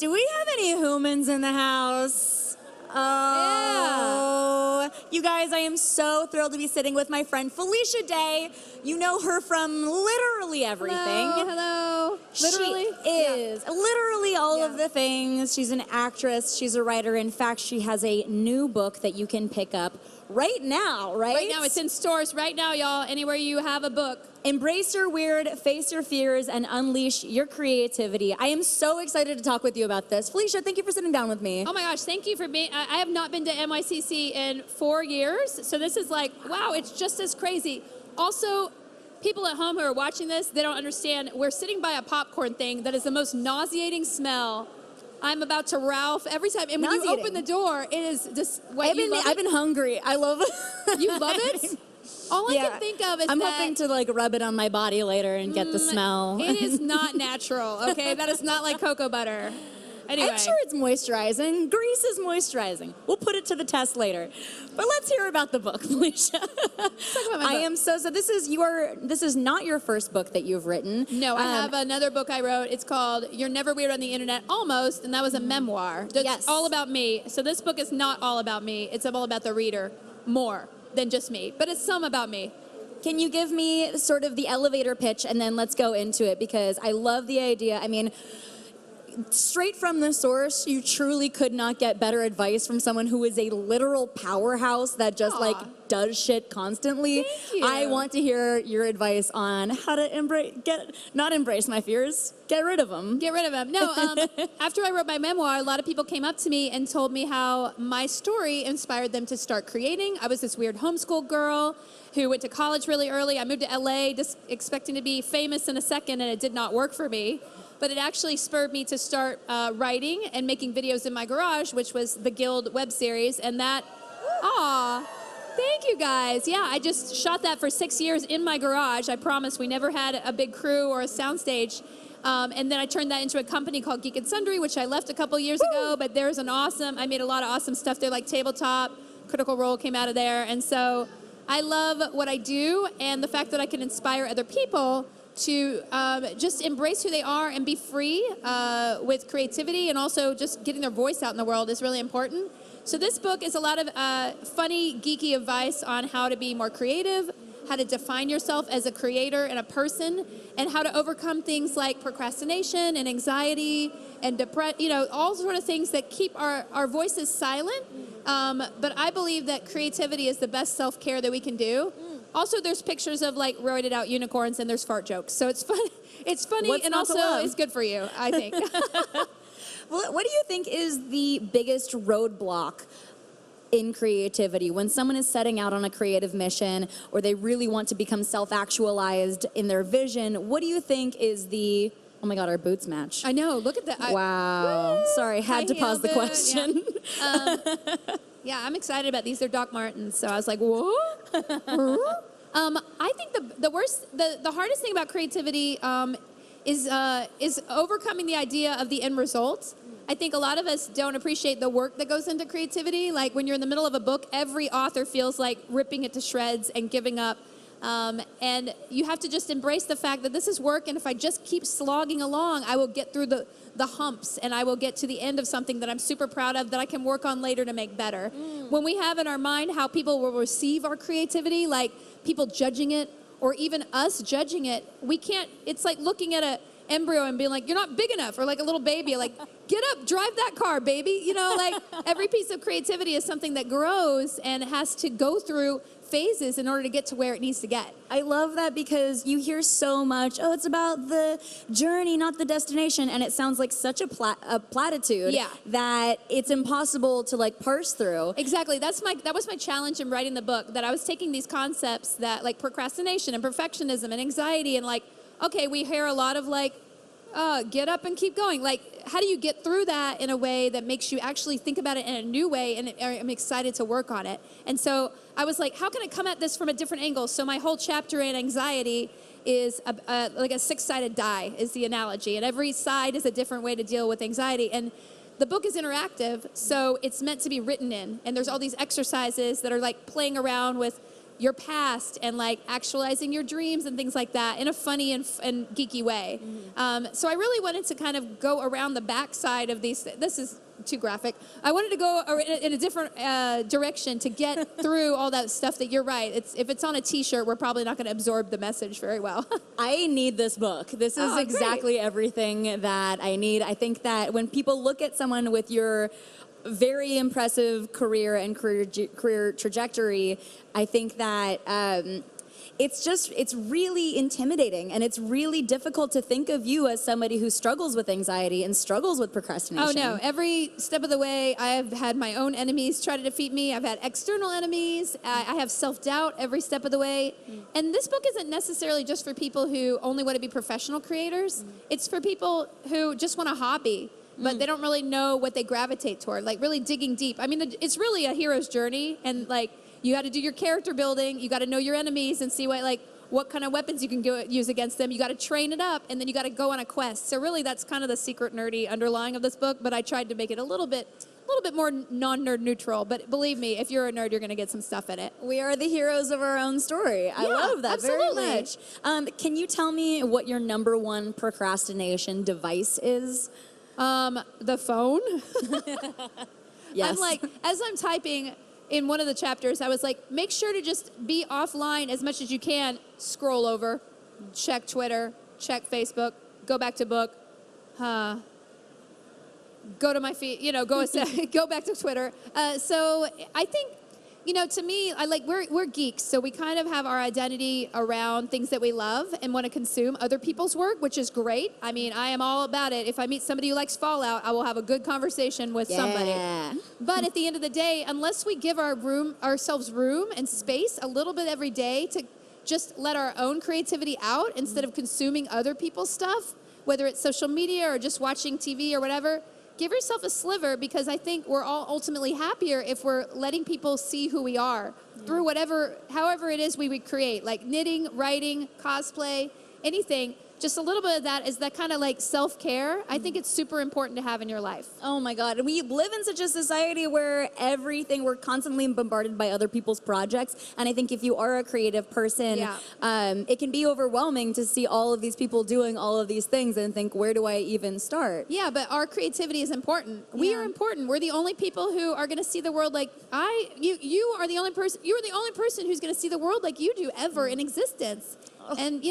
do we have any humans in the house? Oh, yeah. You guys, I am so thrilled to be sitting with my friend Felicia Day. You know her from literally everything. Hello. Literally? She is literally all of the things. She's an actress. She's a writer. In fact, she has a new book that you can pick up right now, right? Right now. It's in stores right now, y'all. Anywhere you have a book. Embrace your weird, face your fears, and unleash your creativity. I am so excited to talk with you about this. Felicia, thank you for sitting down with me. Oh my gosh, thank you for being, I have not been to NYCC in 4 years, so this is like, wow, it's just as crazy. Also, people at home who are watching this, they don't understand, we're sitting by a popcorn thing that is the most nauseating smell. I'm about to Ralph every time, and when you open the door, it is just, I've been hungry. I love it. You love it? All I can think of is I'm hoping to like rub it on my body later and get the smell. It is not natural, okay? That is not like cocoa butter. Anyway. I'm sure it's moisturizing. Grease is moisturizing. We'll put it to the test later. But let's hear about the book, Felicia. I am so this is not your first book that you've written. No, I have another book I wrote. It's called You're Never Weird on the Internet, almost, and that was a memoir. It's all about me. So this book is not all about me. It's all about the reader more than just me, but it's some about me. Can you give me sort of the elevator pitch and then let's go into it, because I love the idea. I mean, straight from the source, you truly could not get better advice from someone who is a literal powerhouse that just like does shit constantly. Thank you. I want to hear your advice on how to not embrace my fears, get rid of them. Get rid of them. No, after I wrote my memoir, a lot of people came up to me and told me how my story inspired them to start creating. I was this weird homeschool girl who went to college really early. I moved to LA just expecting to be famous in a second, and it did not work for me. But it actually spurred me to start writing and making videos in my garage, which was the Guild web series. And that, thank you guys. Yeah, I just shot that for 6 years in my garage. I promise we never had a big crew or a soundstage. And then I turned that into a company called Geek and Sundry, which I left a couple years ago. But there's I made a lot of awesome stuff there, like Tabletop, Critical Role came out of there. And so I love what I do, and the fact that I can inspire other people to just embrace who they are and be free with creativity, and also just getting their voice out in the world is really important. So this book is a lot of funny, geeky advice on how to be more creative, how to define yourself as a creator and a person, and how to overcome things like procrastination and anxiety and depression, all sort of things that keep our voices silent. But I believe that creativity is the best self-care that we can do. Also, there's pictures of like roided out unicorns, and there's fart jokes. So it's fun. It's funny, and also it's good for you, I think. Well, what do you think is the biggest roadblock in creativity when someone is setting out on a creative mission, or they really want to become self-actualized in their vision? What do you think is the... Oh my God, our boots match. I know, look at that. Wow. Sorry, had to pause the question. Yeah, I'm excited about these. They're Doc Martens, so I was like, whoa. I think the hardest thing about creativity is overcoming the idea of the end result. I think a lot of us don't appreciate the work that goes into creativity. Like when you're in the middle of a book, every author feels like ripping it to shreds and giving up. And you have to just embrace the fact that this is work, and if I just keep slogging along, I will get through the humps, and I will get to the end of something that I'm super proud of that I can work on later to make better. When we have in our mind how people will receive our creativity, like people judging it, or even us judging it, we can't, it's like looking at an embryo and being like, you're not big enough, or like a little baby, like, get up, drive that car, baby. Like every piece of creativity is something that grows and has to go through phases in order to get to where it needs to get. I love that, because you hear so much, it's about the journey, not the destination, and it sounds like such a platitude that it's impossible to like parse through. Exactly. That was my challenge in writing the book, that I was taking these concepts that like procrastination and perfectionism and anxiety, and like, okay, we hear a lot of like, get up and keep going. Like, how do you get through that in a way that makes you actually think about it in a new way? And I'm excited to work on it. And so I was like, how can I come at this from a different angle? So my whole chapter in anxiety is like a 6-sided die is the analogy. And every side is a different way to deal with anxiety. And the book is interactive, so it's meant to be written in. And there's all these exercises that are like playing around with your past and like actualizing your dreams and things like that in a funny and geeky way. So I really wanted to kind of go around the backside of these. This is too graphic. I wanted to go in a different direction to get through all that stuff that you're right. If it's on a t-shirt, we're probably not going to absorb the message very well. I need this book. This is exactly everything that I need. I think that when people look at someone with your very impressive career and career trajectory, I think that it's really intimidating, and it's really difficult to think of you as somebody who struggles with anxiety and struggles with procrastination. Oh no, every step of the way I have had my own enemies try to defeat me. I've had external enemies. I have self-doubt every step of the way. And this book isn't necessarily just for people who only want to be professional creators. It's for people who just want a hobby, but they don't really know what they gravitate toward, like really digging deep. I mean, it's really a hero's journey, and like you got to do your character building. You got to know your enemies and see what kind of weapons you can use against them. You got to train it up, and then you got to go on a quest. So really, that's kind of the secret nerdy underlying of this book. But I tried to make it a little bit more non-nerd neutral. But believe me, if you're a nerd, you're going to get some stuff in it. We are the heroes of our own story. I love that absolutely. very much. Can you tell me what your #1 procrastination device is? The phone. Yes. I'm like, as I'm typing in one of the chapters, I was like, make sure to just be offline as much as you can. Scroll over, check Twitter, check Facebook, go back to book, go to my feed, go back to Twitter. So I think, to me, we're geeks, so we kind of have our identity around things that we love and want to consume other people's work, which is great. I mean, I am all about it. If I meet somebody who likes Fallout, I will have a good conversation with somebody. But at the end of the day, unless we give ourselves room and space a little bit every day to just let our own creativity out instead of consuming other people's stuff, whether it's social media or just watching TV or whatever, give yourself a sliver, because I think we're all ultimately happier if we're letting people see who we are through however it is we recreate, like knitting, writing, cosplay, anything. Just a little bit of that is that kind of like self-care. I think it's super important to have in your life. Oh my God. We live in such a society where we're constantly bombarded by other people's projects. And I think if you are a creative person, it can be overwhelming to see all of these people doing all of these things and think, where do I even start? Yeah, but our creativity is important. We are important. We're the only people who are going to see the world like you are the only person who's going to see the world like you do ever in existence. And,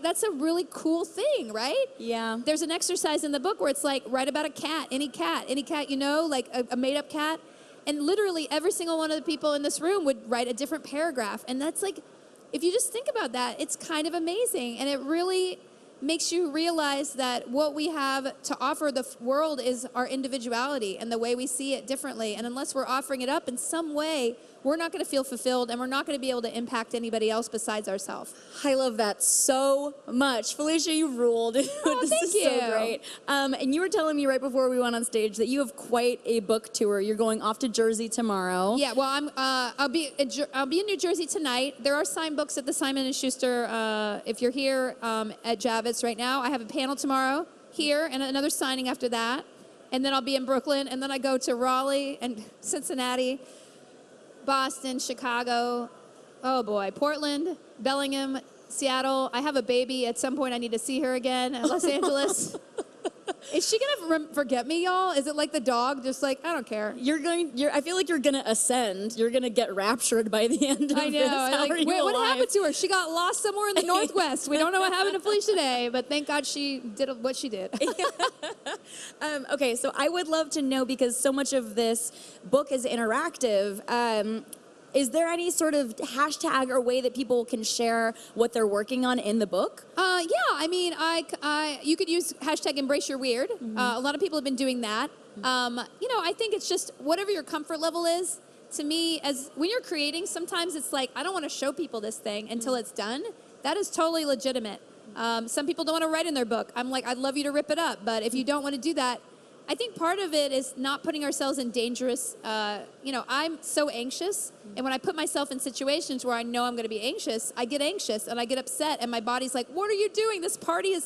that's a really cool thing, right? Yeah. There's an exercise in the book where it's like, write about a cat, any cat, like a made-up cat. And literally every single one of the people in this room would write a different paragraph. And that's like, if you just think about that, it's kind of amazing. And it really makes you realize that what we have to offer the world is our individuality and the way we see it differently. And unless we're offering it up in some way, we're not going to feel fulfilled, and we're not going to be able to impact anybody else besides ourselves. I love that so much. Felicia, you ruled. Oh, this is so great. And you were telling me right before we went on stage that you have quite a book tour. You're going off to Jersey tomorrow. Yeah, well, I'll be in New Jersey tonight. There are signed books at the Simon & Schuster. If you're here at Javits right now, I have a panel tomorrow here and another signing after that. And then I'll be in Brooklyn, and then I go to Raleigh and Cincinnati, Boston, Chicago, Portland, Bellingham, Seattle. I have a baby. At some point, I need to see her again at Los Angeles. Is she going to forget me, y'all? Is it like the dog? Just like, I don't care. I feel like you're going to ascend. You're going to get raptured by the end of I know. this. How are you what alive? happened to her? She got lost somewhere in the Northwest. We don't know what happened to Felicia today, but thank God she did what she did. Okay, so I would love to know, because so much of this book is interactive, is there any sort of hashtag or way that people can share what they're working on in the book? Yeah, I mean, you could use hashtag Embrace Your Weird. A lot of people have been doing that. I think it's just whatever your comfort level is. To me, when you're creating, sometimes it's like, I don't want to show people this thing until it's done. That is totally legitimate. Some people don't want to write in their book. I'm like, I'd love you to rip it up, but if you don't want to do that, I think part of it is not putting ourselves in dangerous, I'm so anxious, and when I put myself in situations where I know I'm going to be anxious, I get anxious and I get upset, and my body's like, what are you doing? This party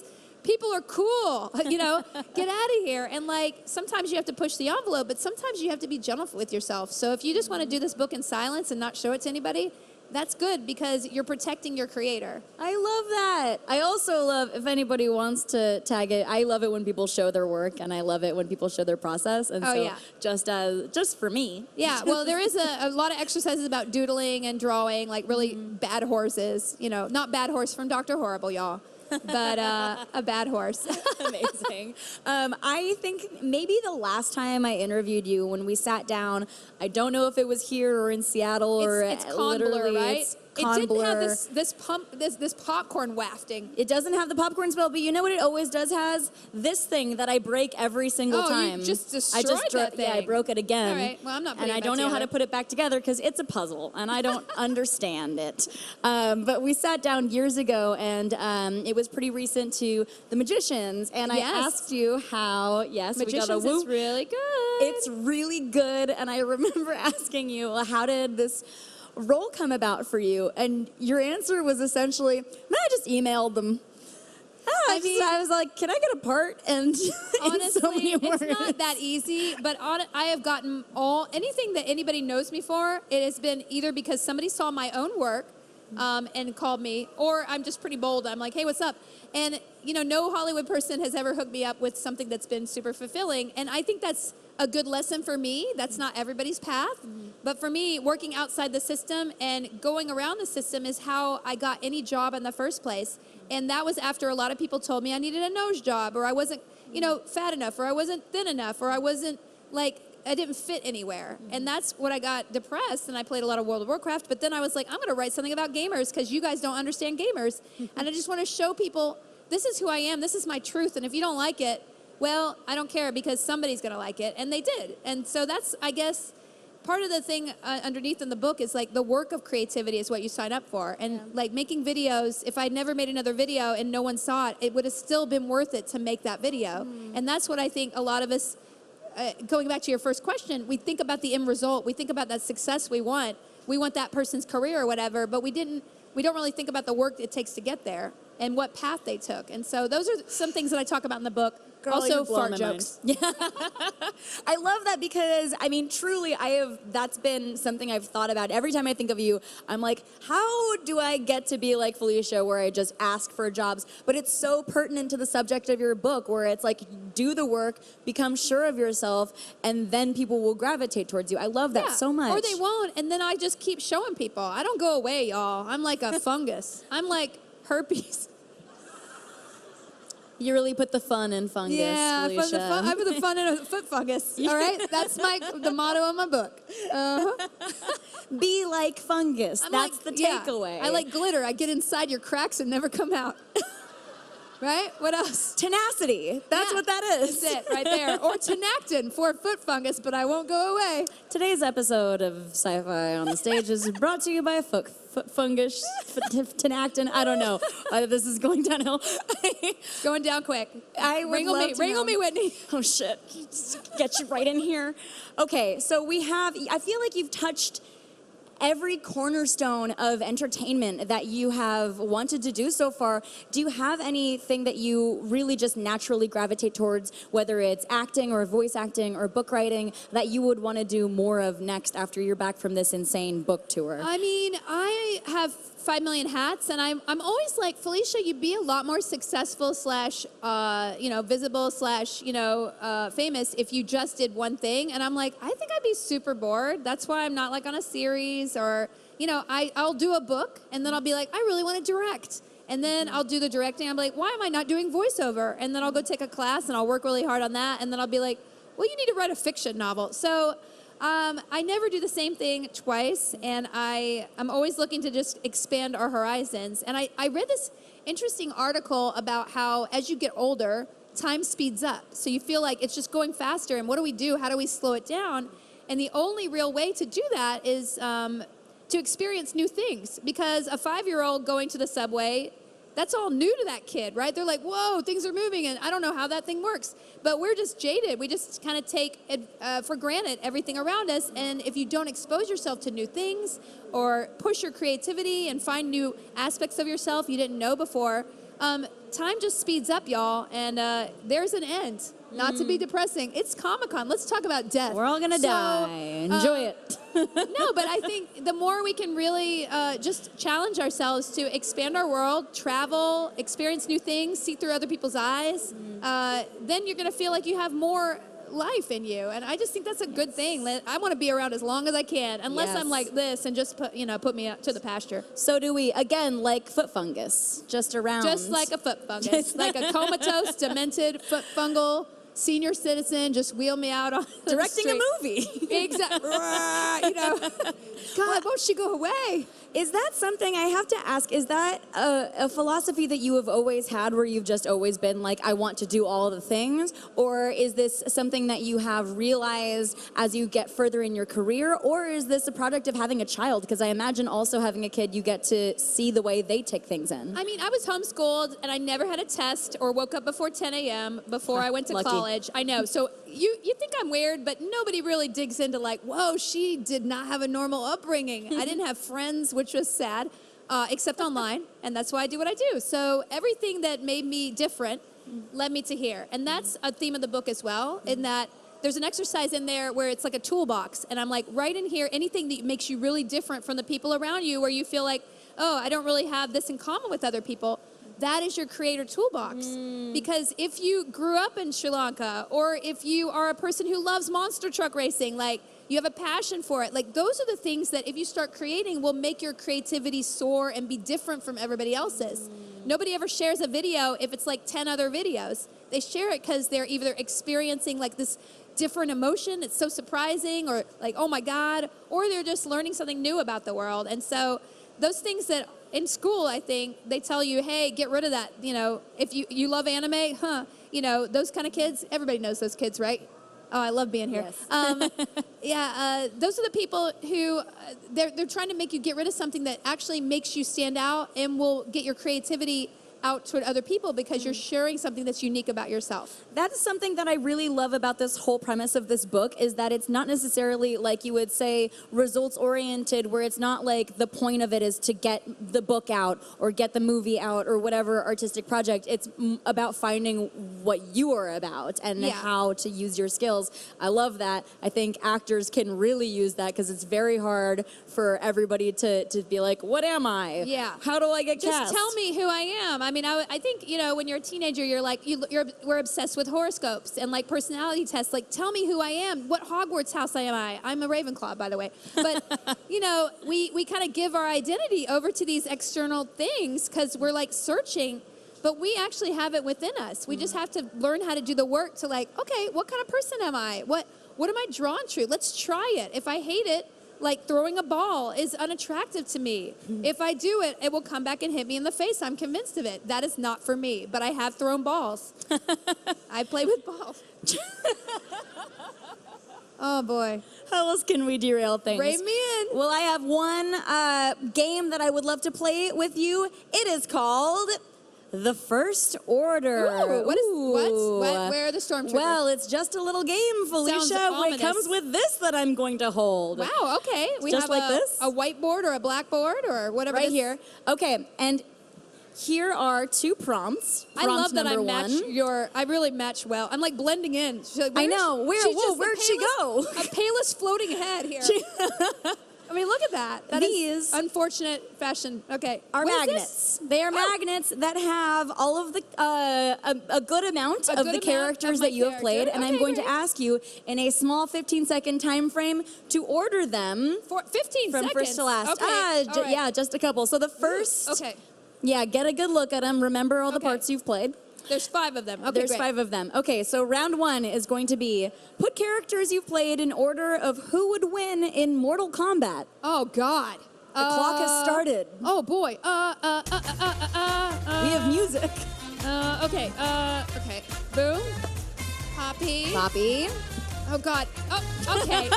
people are cool, get out of here. And like, sometimes you have to push the envelope, but sometimes you have to be gentle with yourself. So if you just want to do this book in silence and not show it to anybody, that's good because you're protecting your creator. I love that. I also love, if anybody wants to tag it, I love it when people show their work, and I love it when people show their process. And just for me. Yeah, well, there is a lot of exercises about doodling and drawing, like really bad horses. You know, not bad horse from Dr. Horrible, y'all, but a bad horse. Amazing. I think maybe the last time I interviewed you, when we sat down, I don't know if it was here or in Seattle It's con blur, right? It's It con didn't blur. have this popcorn wafting. It doesn't have the popcorn smell, but you know what it always has? This thing that I break every single time. You just destroyed that thing. Yeah, I broke it again. All right, well, I'm not putting And I it don't back know how to together. put it back together because it's a puzzle, and I don't understand it. But we sat down years ago, and it was pretty recent to The Magicians, and I asked you how, we got a Magicians whoop. is really good. It's really good, and I remember asking you, well, how did this role come about for you? And your answer was essentially, I just emailed them. I was like, can I get a part? And honestly, in so many words. it's not that easy, but I have gotten anything that anybody knows me for, it has been either because somebody saw my own work and called me, or I'm just pretty bold. I'm like, hey, what's up? And, no Hollywood person has ever hooked me up with something that's been super fulfilling. And I think that's a good lesson for me. That's not everybody's path. But for me, working outside the system and going around the system is how I got any job in the first place. And that was after a lot of people told me I needed a nose job, or I wasn't, fat enough, or I wasn't thin enough, or I wasn't I didn't fit anywhere. And that's when I got depressed, and I played a lot of World of Warcraft. But then I was like, I'm going to write something about gamers because you guys don't understand gamers. And I just want to show people, this is who I am. This is my truth. And if you don't like it, well, I don't care because somebody's going to like it. And they did. And so that's, I guess, part of the thing underneath in the book is the work of creativity is what you sign up for. And making videos, if I'd never made another video and no one saw it, it would have still been worth it to make that video. And that's what I think a lot of us, going back to your first question, we think about the end result. We think about that success we want. We want that person's career or whatever, but we don't really think about the work it takes to get there and what path they took. And so those are some things that I talk about in the book. Girl, also fart jokes. Yeah. I love that because, truly, that's been something I've thought about. Every time I think of you, I'm like, how do I get to be like Felicia where I just ask for jobs? But it's so pertinent to the subject of your book where it's like, do the work, become sure of yourself, and then people will gravitate towards you. I love that so much. Or they won't, and then I just keep showing people. I don't go away, y'all. I'm like a fungus. I'm like herpes. You really put the fun in Fungus, Felicia. I put the fun in a foot fungus. All right, that's the motto of my book. Be like Fungus. That's the takeaway. I like glitter. I get inside your cracks and never come out. Right? What else? Tenacity. That's what that is. That's it, right there. Or tenactin for foot fungus, but I won't go away. Today's episode of Sci-Fi on the Stage is brought to you by foot fungus, tenactin. I don't know. This is going downhill. Going down quick. Wrangle me, Whitney. Oh, shit. Get you right in here. Okay, so I feel like you've touched every cornerstone of entertainment that you have wanted to do so far. Do you have anything that you really just naturally gravitate towards, whether it's acting or voice acting or book writing, that you would want to do more of next after you're back from this insane book tour? I have 5 million hats, and I'm always like, Felicia, you'd be a lot more successful / visible / famous if you just did one thing. And I'm like, I think I'd be super bored. That's why I'm not on a series or, I'll do a book and then I'll be like, I really want to direct. And then I'll do the directing. I'm like, why am I not doing voiceover? And then I'll go take a class and I'll work really hard on that. And then I'll be like, well, you need to write a fiction novel. So I never do the same thing twice, and I'm always looking to just expand our horizons. And I read this interesting article about how as you get older, time speeds up. So you feel like it's just going faster, and what do we do? How do we slow it down? And the only real way to do that is to experience new things, because a 5-year-old going to the subway, that's all new to that kid, right? They're like, whoa, things are moving, and I don't know how that thing works. But we're just jaded. We just kind of take for granted everything around us, and if you don't expose yourself to new things or push your creativity and find new aspects of yourself you didn't know before, time just speeds up, y'all, and there's an end. Not to be depressing. It's Comic-Con. Let's talk about death. We're all gonna die. Enjoy it. No, but I think the more we can really just challenge ourselves to expand our world, travel, experience new things, see through other people's eyes, then you're going to feel like you have more life in you. And I just think that's a good thing. I want to be around as long as I can, unless I'm like this and just put me out to the pasture. So do we, again, like foot fungus, just around. Just like a foot fungus. Like a comatose, demented foot fungal senior citizen, just wheel me out on directing the a movie. Exactly. God, won't she go away? Is that something, I have to ask, is that a philosophy that you have always had where you've just always been like, I want to do all the things? Or is this something that you have realized as you get further in your career? Or is this a product of having a child? Because I imagine also having a kid, you get to see the way they take things in. I mean, I was homeschooled and I never had a test or woke up before 10 a.m. before I went to college. I know. So you think I'm weird, but nobody really digs into like, whoa, she did not have a normal upbringing. I didn't have friends, which was sad, except online. And that's why I do what I do. So everything that made me different led me to here. And that's a theme of the book as well, in that there's an exercise in there where it's like a toolbox. And I'm like, right in here, anything that makes you really different from the people around you, where you feel like, oh, I don't really have this in common with other people. That is your creator toolbox. Because if you grew up in Sri Lanka, or if you are a person who loves monster truck racing, like you have a passion for it, like those are the things that if you start creating will make your creativity soar and be different from everybody else's. Nobody ever shares a video if it's like 10 other videos. They share it because they're either experiencing like this different emotion, it's so surprising, or like, oh my God, or they're just learning something new about the world. And so those things that in school, I think, they tell you, hey, get rid of that. If you love anime, those kind of kids, everybody knows those kids, right? Oh, I love being here. Yes. Those are the people who, they're trying to make you get rid of something that actually makes you stand out and will get your creativity out toward other people because you're sharing something that's unique about yourself. That is something that I really love about this whole premise of this book, is that it's not necessarily, like you would say, results-oriented, where it's not like the point of it is to get the book out or get the movie out or whatever artistic project. It's about finding what you are about and how to use your skills. I love that. I think actors can really use that because it's very hard for everybody to be like, what am I? Yeah. How do I get cast? Just tell me who I am. I mean, I think, when you're a teenager, you're like, we're obsessed with horoscopes and like personality tests. Like, tell me who I am. What Hogwarts house am I? I'm a Ravenclaw, by the way. But, we kind of give our identity over to these external things because we're like searching, but we actually have it within us. We just have to learn how to do the work to like, okay, what kind of person am I? What am I drawn to? Let's try it. If I hate it, like throwing a ball is unattractive to me. If I do it, it will come back and hit me in the face. I'm convinced of it. That is not for me, but I have thrown balls. I play with balls. Oh boy. How else can we derail things? Rein me in. Well, I have one game that I would love to play with you. It is called The First Order. Ooh, what? Where are the stormtroopers? Well, it's just a little game, Felicia. It comes with this that I'm going to hold. Wow, okay. We just have like this? A whiteboard or a blackboard or whatever. Right here. Okay, and here are two prompts. I love that I match I really match well. I'm like blending in. Like, I know. Where'd she go? A palest floating head here. I mean, look at that. These is unfortunate fashion. Okay. Are magnets. They are magnets that have all of the a good amount of the characters that you have played, and I'm going to ask you in a small 15-second time frame to order them for 15 from seconds. First to last. Okay. Yeah, just a couple. So the first. Okay. Yeah, get a good look at them. Remember all the parts you've played. There's 5 of them. Okay, There's 5 of them. Okay, so round 1 is going to be put characters you've played in order of who would win in Mortal Kombat. Oh, God. The clock has started. Oh, boy. We have music. Okay. Okay. Boom. Poppy. Poppy. Oh, God. Oh, okay.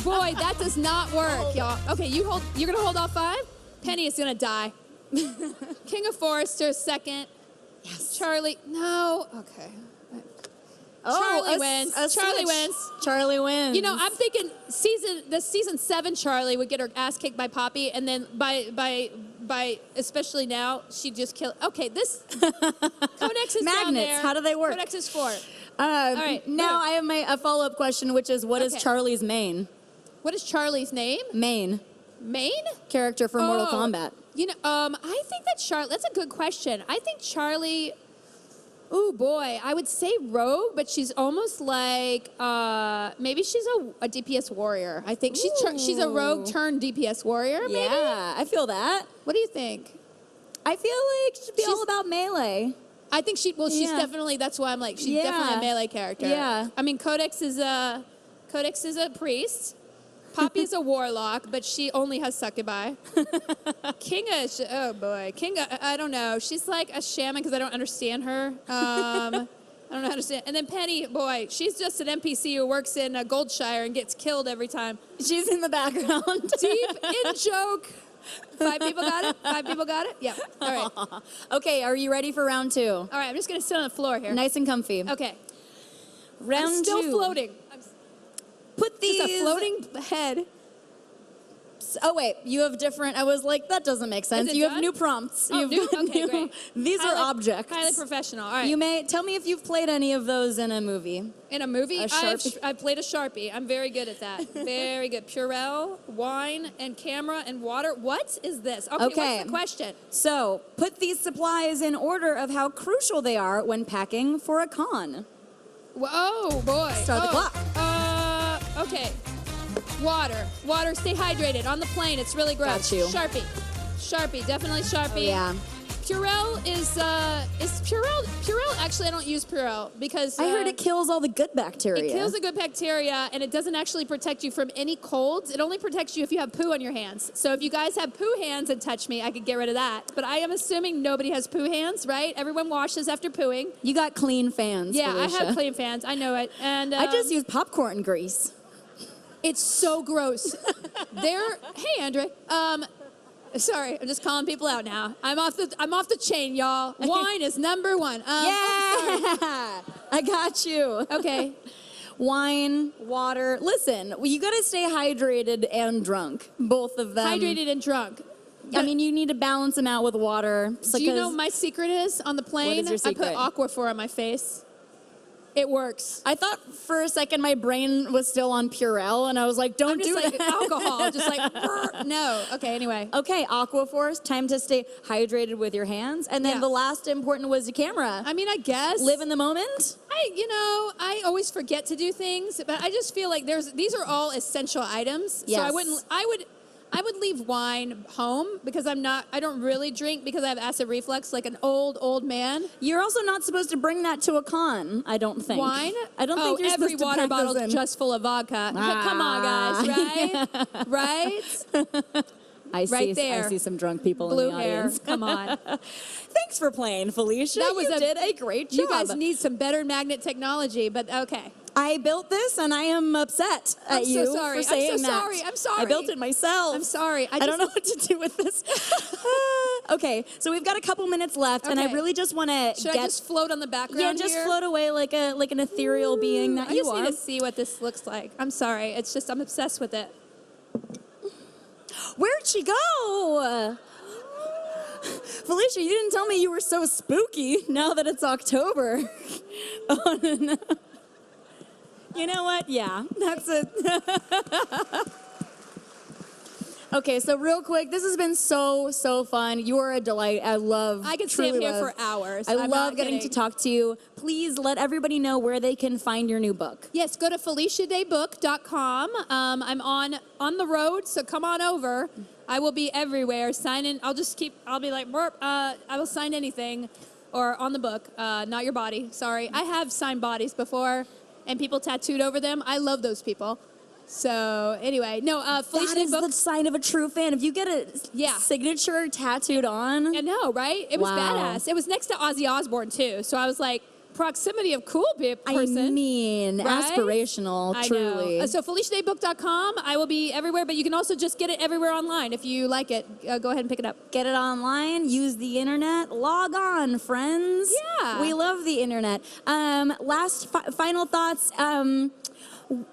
Boy, that does not work, y'all. Okay, you're going to hold all 5? Penny is going to die. King of Foresters, second. Yes. Charlie, no. Okay. Charlie wins. Charlie wins. Charlie wins. I'm thinking season 7 Charlie would get her ass kicked by Poppy, and then by by especially now, she just killed. Okay, this Codex is down Magnets, there. how do they work? Codex is 4. All right, Now I have a follow-up question, which is, what is Okay. Charlie's main? What is Charlie's name? Main Main? character for Mortal Kombat. You know, I think that Charlie. That's a good question. I think Charlie. Oh boy, I would say rogue, but she's almost like maybe she's a DPS warrior. I think she's a rogue turned DPS warrior. Maybe? Yeah, I feel that. What do you think? I feel like it should be all about melee. I think she's Yeah. definitely, that's why I'm like, she's Yeah. definitely a melee character. Yeah. I mean, Codex is a priest. Poppy is a warlock, but she only has succubi. Kinga, oh boy. Kinga, I don't know. She's like a shaman because I don't understand her. I don't know how to say it. And then Penny, boy, she's just an NPC who works in Goldshire and gets killed every time. She's in the background. Deep in joke. 5 people got it? 5 people got it? Yeah. All right. Okay, are you ready for round 2? All right, I'm just going to sit on the floor here. Nice and comfy. Okay. Round I'm still 2. floating. I'm Put these. just a floating head. Oh wait, you have different. I was like, that doesn't make sense. it You have done? new prompts. Oh, You've new? got Okay, great. These are objects. Highly professional. All right. You may tell me if you've played any of those in a movie. In a movie, A Sharpie. I've played a Sharpie. I'm very good at that. Very good. Purell, wine, and camera, and water. What is this? Okay, Okay. What's the question? So, put these supplies in order of how crucial they are when packing for a con. Oh, boy. Start the clock. Okay. Water. Water. Stay hydrated. On the plane, it's really gross. Got you. Sharpie. Sharpie. Definitely Sharpie. Yeah. Purell is Purell, actually I don't use Purell because I heard it kills all the good bacteria. it kills the good bacteria and it doesn't actually protect you from any colds. It only protects you if you have poo on your hands. So if you guys have poo hands and touch me, I could get rid of that. But I am assuming nobody has poo hands, right? Everyone washes after pooing. You got clean fans. Yeah, Felicia. I have clean fans. I know it. And I just use popcorn grease. it's so gross. Hey Andre. Sorry, I'm just calling people out now. I'm off the chain, y'all. Wine is number 1. Yeah, I got you. Okay. Wine, water. Listen, you got to stay hydrated and drunk. Both of them. Hydrated and drunk. I mean, you need to balance them out with water. Do you know what my secret is on the plane? What is your secret? I put Aquaphor on my face. It works. I thought for a second my brain was still on Purell, and I was like, don't I'm just do like that. alcohol. Just like, no. Okay, anyway. Okay, Aquaphor, time to stay hydrated with your hands. And then Yeah. the last important was your camera. I mean, I guess. Live in the moment. I always forget to do things, but I just feel like these are all essential items. Yes. So I would leave wine home because I don't really drink because I have acid reflux like an old man. You're also not supposed to bring that to a con, I don't think. Wine? I don't think you're every supposed to water pack bottle those in. just full of vodka. Come on, guys, right? Right? I see, right there. I see some drunk people Blue in the hair. audience. Come on. Thanks for playing, Felicia. You did a great job. You guys need some better magnet technology, but okay. I built this, and I am upset at I'm so you sorry. for saying I'm so that. sorry. I'm sorry. I built it myself. I'm sorry. I don't know what to do with this. Okay, so we've got a couple minutes left, and I Okay. really just want to Should I just float on the background Yeah, just here? float away like an ethereal being that I you just are. need to see what this looks like. I'm sorry. It's just I'm obsessed with it. Where'd she go? Felicia, you didn't tell me you were so spooky now that it's October. Oh, no. You know what? Yeah, that's it. Okay, so real quick, this has been so fun. You are a delight. I could truly stand here love- for hours. I I'm love not getting to kidding. talk to you. Please let everybody know where they can find your new book. Yes, go to FeliciaDayBook.com. I'm on the road, so come on over. I will be everywhere signing. I'll be like, burp, I will sign anything or on the book, not your body. Sorry. I have signed bodies before and people tattooed over them. I love those people. So anyway, no, Felicia That is Day Book. the sign of a true fan. If you get a signature tattooed on. I know, right? It was Wow. badass. It was next to Ozzy Osbourne too. So I was like, proximity of cool person. I mean, right? aspirational, I truly. know. So FeliciaDayBook.com, I will be everywhere, but you can also just get it everywhere online if you like it. Go ahead and pick it up. Get it online, use the internet, log on, friends. Yeah. We love the internet. Final thoughts.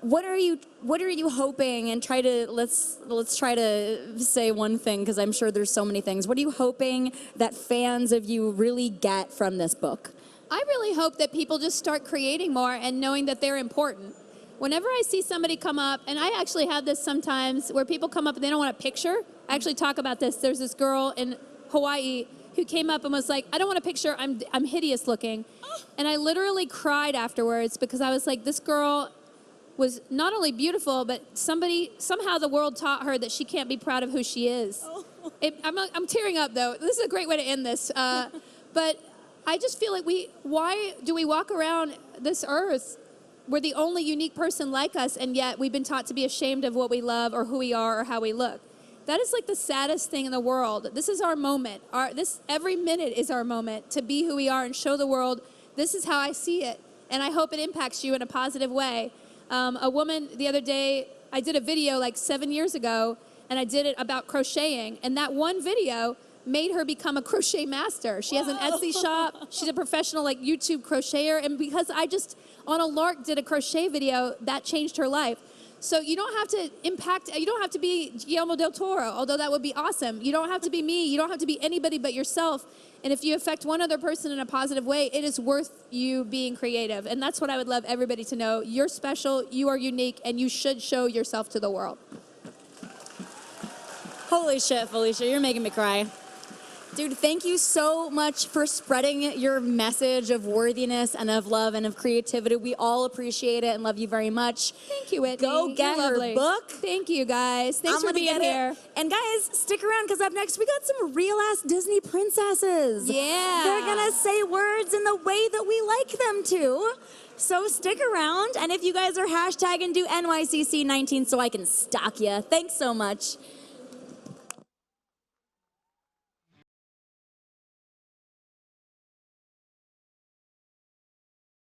What are you hoping, and let's try to say one thing, because I'm sure there's so many things. What are you hoping that fans of you really get from this book? I really hope that people just start creating more and knowing that they're important. Whenever I see somebody come up, and I actually have this sometimes where people come up and they don't want a picture. I actually talk about this. There's this girl in Hawaii who came up and was like, I don't want a picture, I'm hideous looking. And I literally cried afterwards because I was like, this girl was not only beautiful, but somehow the world taught her that she can't be proud of who she is. I'm tearing up though. This is a great way to end this. But I just feel like why do we walk around this earth? We're the only unique person like us, and yet we've been taught to be ashamed of what we love or who we are or how we look. That is like the saddest thing in the world. This is our moment. Every minute is our moment to be who we are and show the world, this is how I see it. And I hope it impacts you in a positive way. A woman the other day, I did a video like 7 years ago, and I did it about crocheting. And that one video made her become a crochet master. She has an Etsy shop. She's a professional like YouTube crocheter. And because I just on a lark did a crochet video, that changed her life. So you don't have to be Guillermo del Toro, although that would be awesome. You don't have to be me. You don't have to be anybody but yourself. And if you affect one other person in a positive way, it is worth you being creative. And that's what I would love everybody to know. You're special, you are unique, and you should show yourself to the world. Holy shit, Felicia, you're making me cry. Dude, thank you so much for spreading your message of worthiness and of love and of creativity. We all appreciate it and love you very much. Thank you, Whitney. Go get her book. Thank you, guys. Thanks for being here. And guys, stick around, because up next we got some real-ass Disney princesses. Yeah. They're gonna say words in the way that we like them to. So stick around, and if you guys are hashtagging, do NYCC 19 so I can stalk you. Thanks so much.